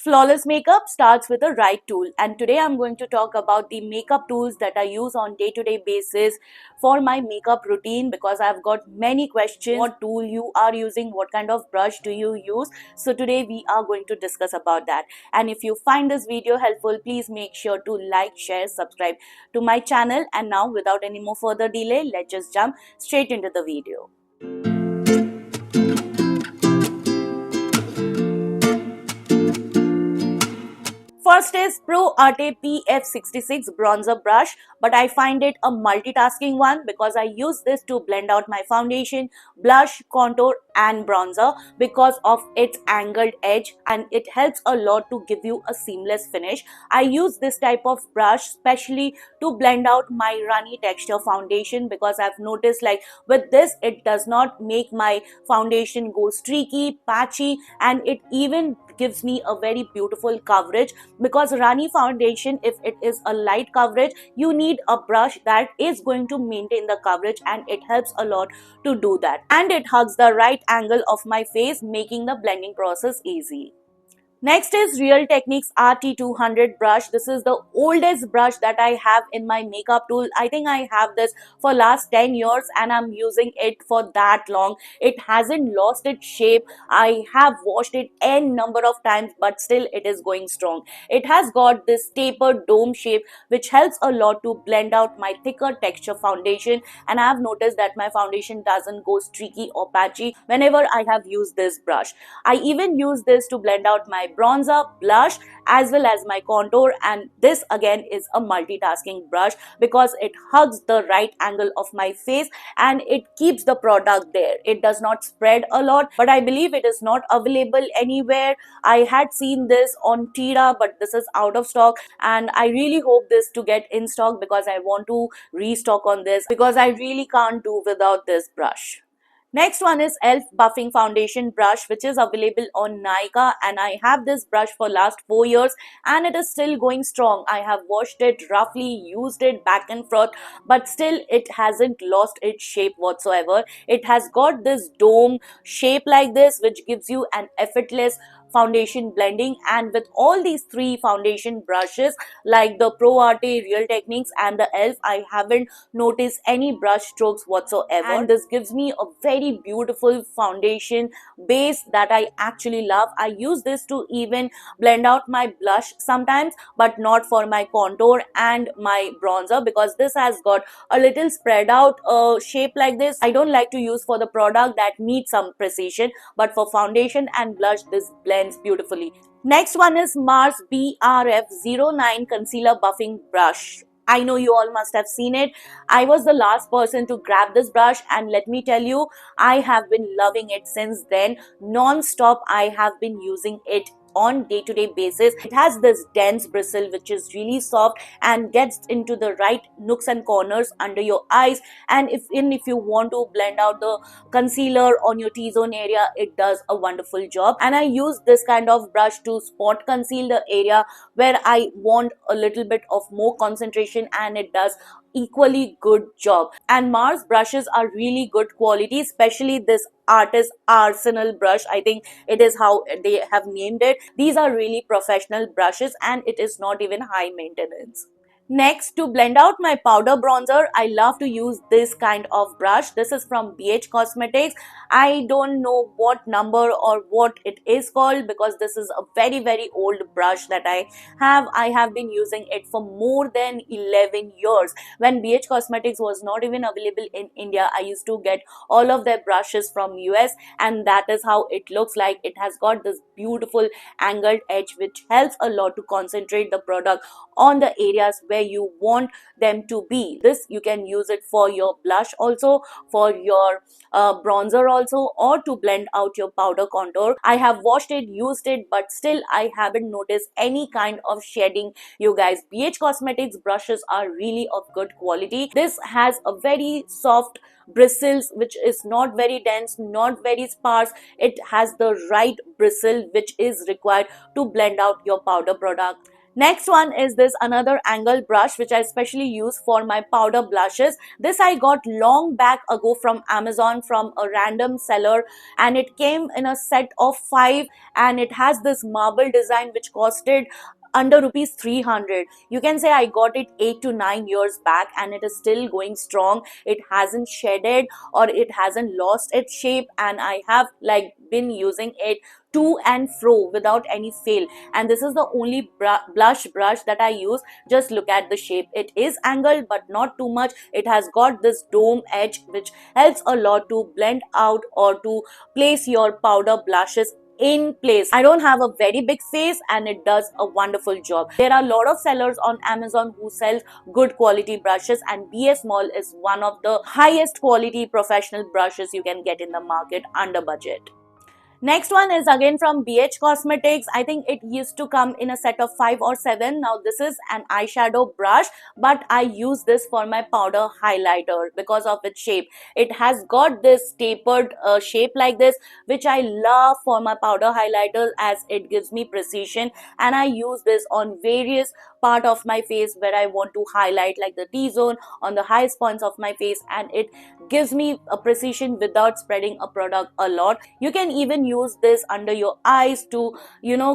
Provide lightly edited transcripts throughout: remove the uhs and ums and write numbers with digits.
Flawless makeup starts with the right tool, and today I'm going to talk about the makeup tools that I use on day-to-day basis for my makeup routine because I've got many questions. What tool you are using, what kind of brush do you use? So today we are going to discuss about that. And if you find this video helpful, please make sure to like, share, subscribe to my channel. And now without any more further delay, let's just jump straight into the video. First is Pro Arte PF66 bronzer brush, but I find it a multitasking one because I use this to blend out my foundation, blush, contour and bronzer because of its angled edge, and it helps a lot to give you a seamless finish. I use this type of brush especially to blend out my runny texture foundation because I've noticed like with this it does not make my foundation go streaky, patchy, and it even gives me a very beautiful coverage because runny foundation, if it is a light coverage, you need a brush that is going to maintain the coverage, and it helps a lot to do that, and it hugs the right angle of my face, making the blending process easy. Next is Real Techniques RT200 brush. This is the oldest brush that I have in my makeup tool. I think I have this for last 10 years and I'm using it for that long. It hasn't lost its shape. I have washed it n number of times, but still it is going strong. It has got this tapered dome shape which helps a lot to blend out my thicker texture foundation, and I have noticed that my foundation doesn't go streaky or patchy whenever I have used this brush. I even use this to blend out my bronzer, blush as well as my contour, and this again is a multitasking brush because it hugs the right angle of my face and it keeps the product there. It does not spread a lot, but I believe it is not available anywhere. I had seen this on Tira, but this is out of stock, and I really hope this to get in stock because I want to restock on this because I really can't do without this brush. Next one is e.l.f. Buffing Foundation Brush, which is available on Nykaa, and I have this brush for last 4 years and it is still going strong. I have washed it roughly, used it back and forth, but still it hasn't lost its shape whatsoever. It has got this dome shape like this which gives you an effortless foundation blending, and with all these three foundation brushes like the Pro Arte, Real Techniques and the e.l.f., I haven't notice any brush strokes whatsoever, and this gives me a very beautiful foundation base that I actually love. I use this to even blend out my blush sometimes, but not for my contour and my bronzer because this has got a little spread out shape like this. I don't like to use for the product that needs some precision, but for foundation and blush this blends beautifully. Next one is Mars BRF09 Concealer Buffing Brush. I know you all must have seen it. I was the last person to grab this brush, and let me tell you, I have been loving it since then. Non-stop, I have been using it on day-to-day basis. It has this dense bristle which is really soft and gets into the right nooks and corners under your eyes, and if you want to blend out the concealer on your T-zone area, it does a wonderful job. And I use this kind of brush to spot conceal the area where I want a little bit of more concentration, and it does equally good job. And Mars brushes are really good quality, especially this Artist Arsenal brush, I think it is how they have named it. These are really professional brushes and it is not even high maintenance. Next, to blend out my powder bronzer, I love to use this kind of brush. This is from BH Cosmetics. I don't know what number or what it is called because this is a very old brush that I have. I have been using it for more than 11 years. When BH Cosmetics was not even available in India, I used to get all of their brushes from US, and that is how it looks like. It has got this beautiful angled edge which helps a lot to concentrate the product on the areas where you want them to be. This you can use it for your blush also, for your bronzer also, or to blend out your powder contour. I have washed it, used it, but still I haven't noticed any kind of shedding, you guys. BH Cosmetics brushes are really of good quality. This has a very soft bristles which is not very dense, not very sparse. It has the right bristle which is required to blend out your powder product. Next one is this another angle brush which I especially use for my powder blushes. This I got long back ago from Amazon from a random seller, and it came in a set of 5, and it has this marble design which costed under rupees 300. You can say I got it 8 to 9 years back and it is still going strong. It hasn't shedded or it hasn't lost its shape, and I have like been using it to and fro without any fail. And this is the only blush brush that I use. Just look at the shape. It is angled but not too much. It has got this dome edge which helps a lot to blend out or to place your powder blushes in place. I don't have a very big face and it does a wonderful job. There are a lot of sellers on Amazon who sell good quality brushes, and BS Mall is one of the highest quality professional brushes you can get in the market under budget. Next one is again from BH Cosmetics. I think it used to come in a set of 5 or 7. Now this is an eyeshadow brush, but I use this for my powder highlighter because of its shape. It has got this tapered shape like this, which I love for my powder highlighters as it gives me precision, and I use this on various part of my face where I want to highlight, like the T-zone, on the highest points of my face, and it gives me a precision without spreading a product a lot. You can even use this under your eyes to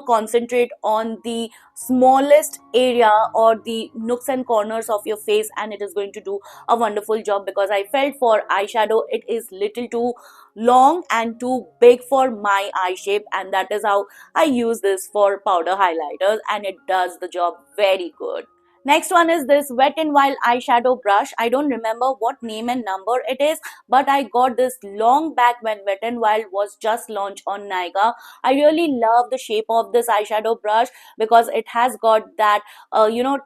concentrate on the smallest area or the nooks and corners of your face, and it is going to do a wonderful job. Because I felt for eyeshadow it is little too long and too big for my eye shape, and that is how I use this for powder highlighters, and it does the job very good. Next one is this Wet n Wild eyeshadow brush. I don't remember what name and number it is, but I got this long back when Wet n Wild was just launched on Nykaa. I really love the shape of this eyeshadow brush because it has got that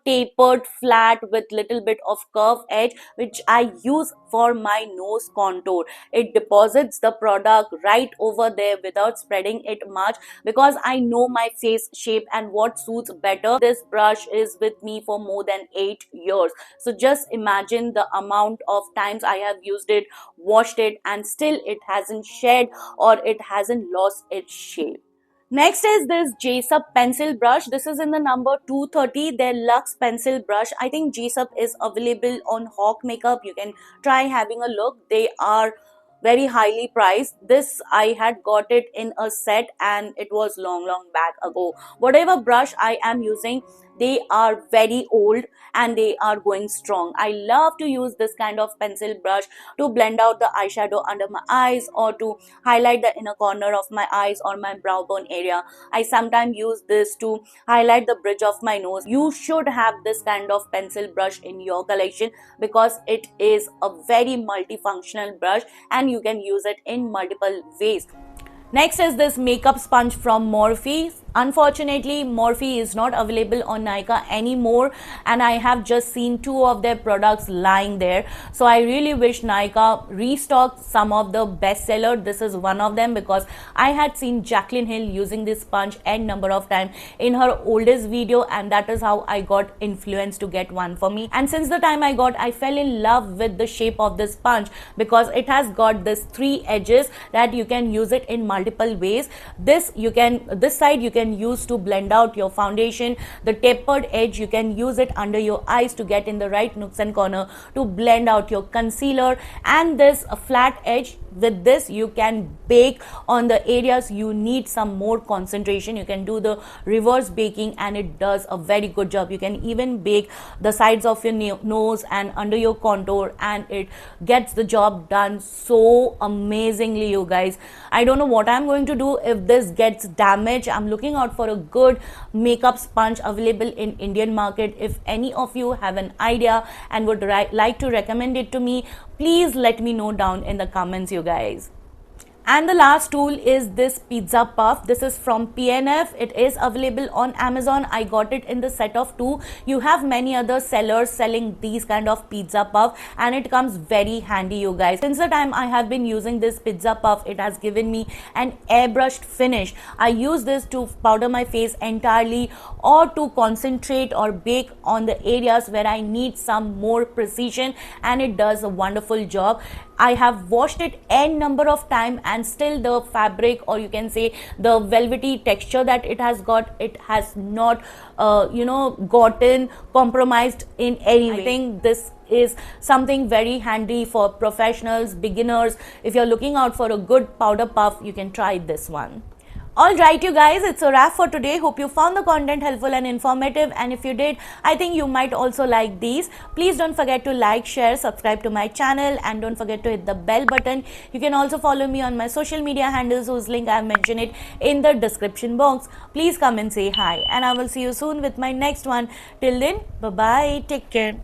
tapered flat with little bit of curve edge, which I use for my nose contour. It deposits the product right over there without spreading it much, because I know my face shape and what suits better. This brush is with me for more than 8 years. So just imagine the amount of times I have used it, washed it, and still it hasn't shed or it hasn't lost its shape. Next is this JSUP pencil brush. This is in the number 230, their Luxe pencil brush. I think JSUP is available on Hawk Makeup. You can try having a look. They are very highly priced. This I had got it in a set and it was long back ago. Whatever brush I am using, they are very old and they are going strong. I love to use this kind of pencil brush to blend out the eyeshadow under my eyes or to highlight the inner corner of my eyes or my brow bone area. I sometimes use this to highlight the bridge of my nose. You should have this kind of pencil brush in your collection because it is a very multifunctional brush and you can use it in multiple ways. Next is this makeup sponge from Morphe. Unfortunately, Morphe is not available on Nykaa anymore, and I have just seen 2 of their products lying there. So I really wish Nykaa restocked some of the bestseller. This is one of them because I had seen Jaclyn Hill using this sponge n number of times in her oldest video, and that is how I got influenced to get one for me. And since the time I fell in love with the shape of this sponge because it has got this 3 edges that you can use it in multiple ways. This side you can use to blend out your foundation. The tapered edge you can use it under your eyes to get in the right nooks and corner to blend out your concealer, and this flat edge, with this you can bake on the areas you need some more concentration. You can do the reverse baking and it does a very good job. You can even bake the sides of your nose and under your contour, and it gets the job done so amazingly, you guys. I don't know what I'm going to do if this gets damaged. I'm looking out for a good makeup sponge available in Indian market. If any of you have an idea and would like to recommend it to me, please let me know down in the comments, you guys. And the last tool is this pizza puff. This is from PNF. It is available on Amazon. I got it in the set of 2. You have many other sellers selling these kind of pizza puff, and it comes very handy, you guys. Since the time I have been using this pizza puff, it has given me an airbrushed finish. I use this to powder my face entirely or to concentrate or bake on the areas where I need some more precision, and it does a wonderful job. I have washed it n number of time, and still the fabric, or you can say the velvety texture that it has got, it has not gotten compromised in any way. I think this is something very handy for professionals, beginners. If you're looking out for a good powder puff, you can try this one. Alright you guys, it's a wrap for today. Hope you found the content helpful and informative, and if you did, I think you might also like these. Please don't forget to like, share, subscribe to my channel, and don't forget to hit the bell button. You can also follow me on my social media handles, whose link I have mentioned it in the description box. Please come and say hi, and I will see you soon with my next one. Till then, bye bye, take care.